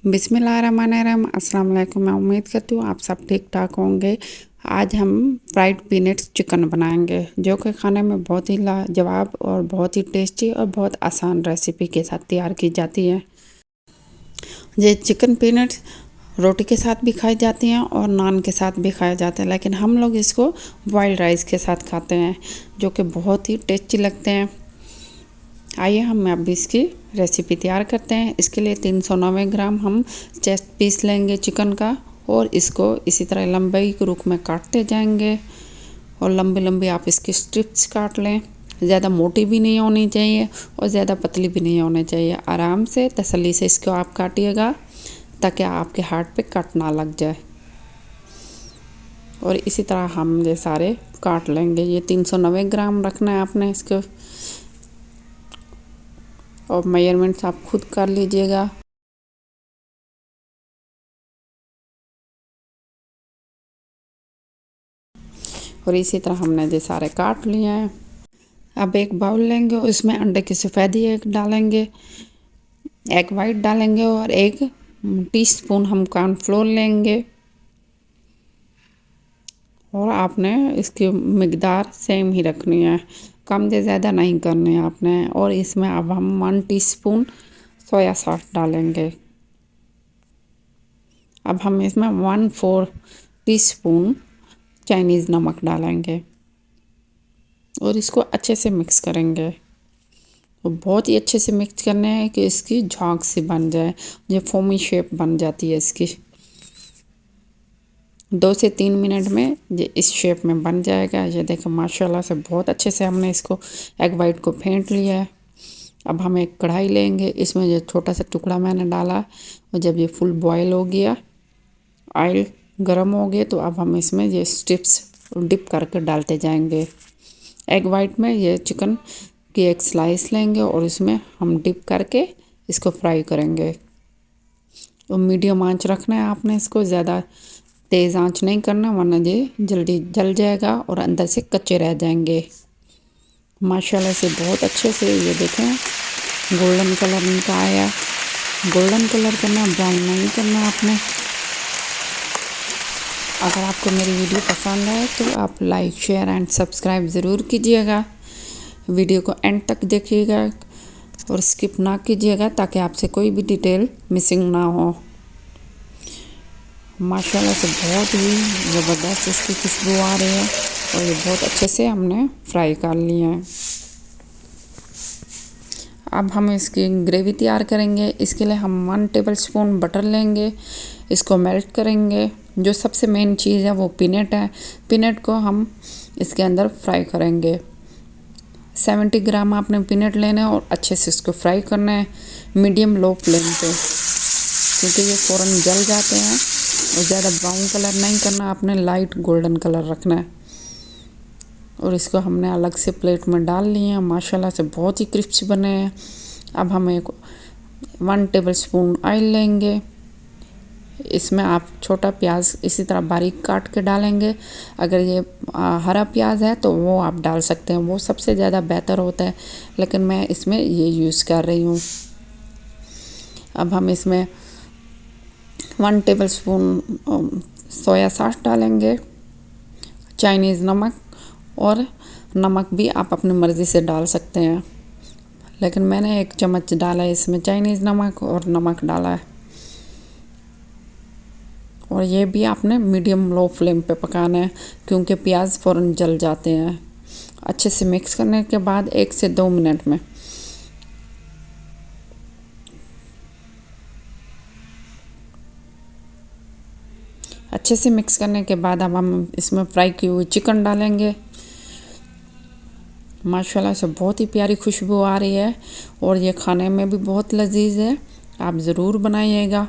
बिस्मिल्लाहिर्रहमानिर्रहीम। अस्सलाम वालेकुम। मैं उम्मीद करती हूँ आप सब ठीक ठाक होंगे। आज हम फ्राइड पीनट्स चिकन बनाएंगे जो कि खाने में बहुत ही लाजवाब और बहुत ही टेस्टी और बहुत आसान रेसिपी के साथ तैयार की जाती है। ये चिकन पीनट्स रोटी के साथ भी खाई जाती हैं और नान के साथ भी खाए जाते हैं, लेकिन हम लोग इसको बॉइल्ड राइस के साथ खाते हैं जो कि बहुत ही टेस्टी लगते हैं। आइए हम अब इसकी रेसिपी तैयार करते हैं। इसके लिए 390 ग्राम हम चेस्ट पीस लेंगे चिकन का और इसको इसी तरह लंबाई के रूप में काटते जाएंगे और लंबी लंबी आप इसकी स्ट्रिप्स काट लें। ज़्यादा मोटी भी नहीं होनी चाहिए और ज़्यादा पतली भी नहीं होनी चाहिए। आराम से तसल्ली से इसको आप काटिएगा ताकि आपके हाथ पे कट ना लग जाए। और इसी तरह हम ये सारे काट लेंगे। ये 390 ग्राम रखना है आपने इसको, और मेजरमेंट्स आप खुद कर लीजिएगा। और इसी तरह हमने ये सारे काट लिए हैं। अब एक बाउल लेंगे, उसमें अंडे की सफ़ेदी एक डालेंगे, एग वाइट डालेंगे और 1 टीस्पून हम कॉर्नफ्लोर लेंगे। और आपने इसकी मिकदार सेम ही रखनी है, कम से ज़्यादा नहीं करनी है आपने। और इसमें अब हम 1 टीस्पून सोया सॉस डालेंगे। अब हम इसमें 1/4 टीस्पून चाइनीज़ नमक डालेंगे और इसको अच्छे से मिक्स करेंगे। तो बहुत ही अच्छे से मिक्स करना है कि इसकी झाग सी बन जाए, ये फोमी शेप बन जाती है इसकी। 2 से 3 मिनट में ये इस शेप में बन जाएगा। ये देखो माशाल्लाह से बहुत अच्छे से हमने इसको एग वाइट को फेंट लिया है। अब हम एक कढ़ाई लेंगे, इसमें ये छोटा सा टुकड़ा मैंने डाला और जब ये फुल बॉयल हो गया, ऑयल गर्म हो गया, तो अब हम इसमें ये स्ट्रिप्स डिप करके डालते जाएंगे। एग वाइट में ये चिकन की एक स्लाइस लेंगे और इसमें हम डिप करके इसको फ्राई करेंगे। तो मीडियम आंच रखना है आपने इसको, ज़्यादा तेज़ आंच नहीं करना वरना ये जल्दी जल जाएगा और अंदर से कच्चे रह जाएंगे। माशाल्लाह से बहुत अच्छे से ये देखें गोल्डन कलर इनका आया। गोल्डन कलर करना, ब्राउन नहीं करना आपने। अगर आपको मेरी वीडियो पसंद आए तो आप लाइक शेयर एंड सब्सक्राइब ज़रूर कीजिएगा। वीडियो को एंड तक देखिएगा और स्किप ना कीजिएगा ताकि आपसे कोई भी डिटेल मिसिंग ना हो। माशाल्लाह से बहुत ही ज़बरदस्त इसकी खुशबू आ रही है और ये बहुत अच्छे से हमने फ्राई कर लिए हैं। अब हम इसकी ग्रेवी तैयार करेंगे। इसके लिए हम 1 टेबलस्पून बटर लेंगे, इसको मेल्ट करेंगे। जो सबसे मेन चीज़ है वो पीनट है। पीनट को हम इसके अंदर फ्राई करेंगे। 70 ग्राम आपने पीनट लेना है और अच्छे से इसको फ्राई करना है मीडियम लो फ्लेम पे, क्योंकि ये फ़ौरन जल जाते हैं। और ज़्यादा ब्राउन कलर नहीं करना आपने, लाइट गोल्डन कलर रखना है। और इसको हमने अलग से प्लेट में डाल लिए हैं। माशाल्लाह से बहुत ही क्रिस्पी बने हैं। अब हम 1 टेबलस्पून ऑयल लेंगे, इसमें आप छोटा प्याज इसी तरह बारीक काट के डालेंगे। अगर ये हरा प्याज है तो वो आप डाल सकते हैं, वो सबसे ज़्यादा बेहतर होता है, लेकिन मैं इसमें ये यूज़ कर रही हूँ। अब हम इसमें 1 टेबलस्पून सोया सॉस डालेंगे, चाइनीज़ नमक, और नमक भी आप अपनी मर्ज़ी से डाल सकते हैं, लेकिन मैंने 1 चम्मच डाला है इसमें चाइनीज़ नमक और नमक डाला है। और ये भी आपने मीडियम लो फ्लेम पे पकाना है क्योंकि प्याज फ़ौरन जल जाते हैं। अच्छे से मिक्स करने के बाद 1 से 2 मिनट में अच्छे से मिक्स करने के बाद अब हम इसमें फ्राई की हुई चिकन डालेंगे। माशाल्लाह से बहुत ही प्यारी खुशबू आ रही है और ये खाने में भी बहुत लजीज है, आप ज़रूर बनाइएगा।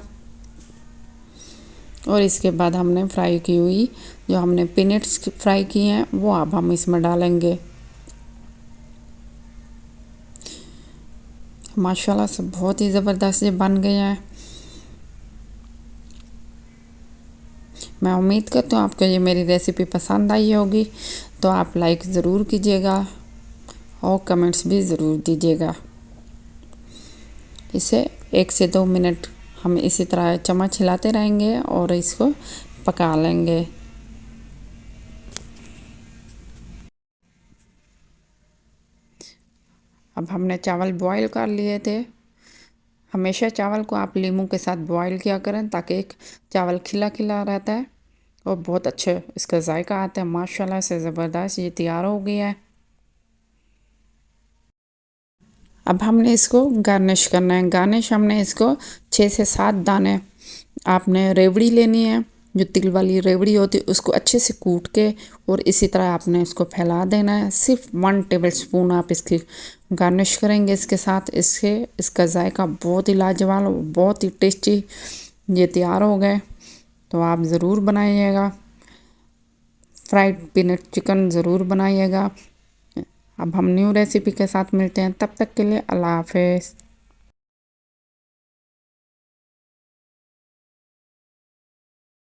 और इसके बाद हमने फ्राई की हुई जो हमने पीनट्स फ्राई किए हैं वो अब हम इसमें डालेंगे। माशाल्लाह से बहुत ही ज़बरदस्त ये बन गए हैं। मैं उम्मीद करती हूँ आपको ये मेरी रेसिपी पसंद आई होगी, तो आप लाइक ज़रूर कीजिएगा और कमेंट्स भी ज़रूर दीजिएगा। इसे 1 से 2 मिनट हम इसी तरह चम्मच हिलाते रहेंगे और इसको पका लेंगे। अब हमने चावल बॉईल कर लिए थे। हमेशा चावल को आप लीमू के साथ बॉईल किया करें ताकि एक चावल खिला खिला रहता है और बहुत अच्छे इसका जायका आता है। माशाल्लाह से ज़बरदस्त ये तैयार हो गया है। अब हमने इसको गार्निश करना है। गार्निश हमने इसको 6 से 7 दाने आपने रेवड़ी लेनी है, जो तिल वाली रेवड़ी होती है उसको अच्छे से कूट के और इसी तरह आपने इसको फैला देना है। सिर्फ 1 टेबल स्पून आप इसकी गार्निश करेंगे इसके साथ। इसका जायका बहुत ही लाजवाब, बहुत ही टेस्टी ये तैयार हो गए। तो आप ज़रूर बनाइएगा। फ्राइड पीनट चिकन ज़रूर बनाइएगा। अब हम न्यू रेसिपी के साथ मिलते हैं, तब तक के लिए अल्लाह हाफिज़।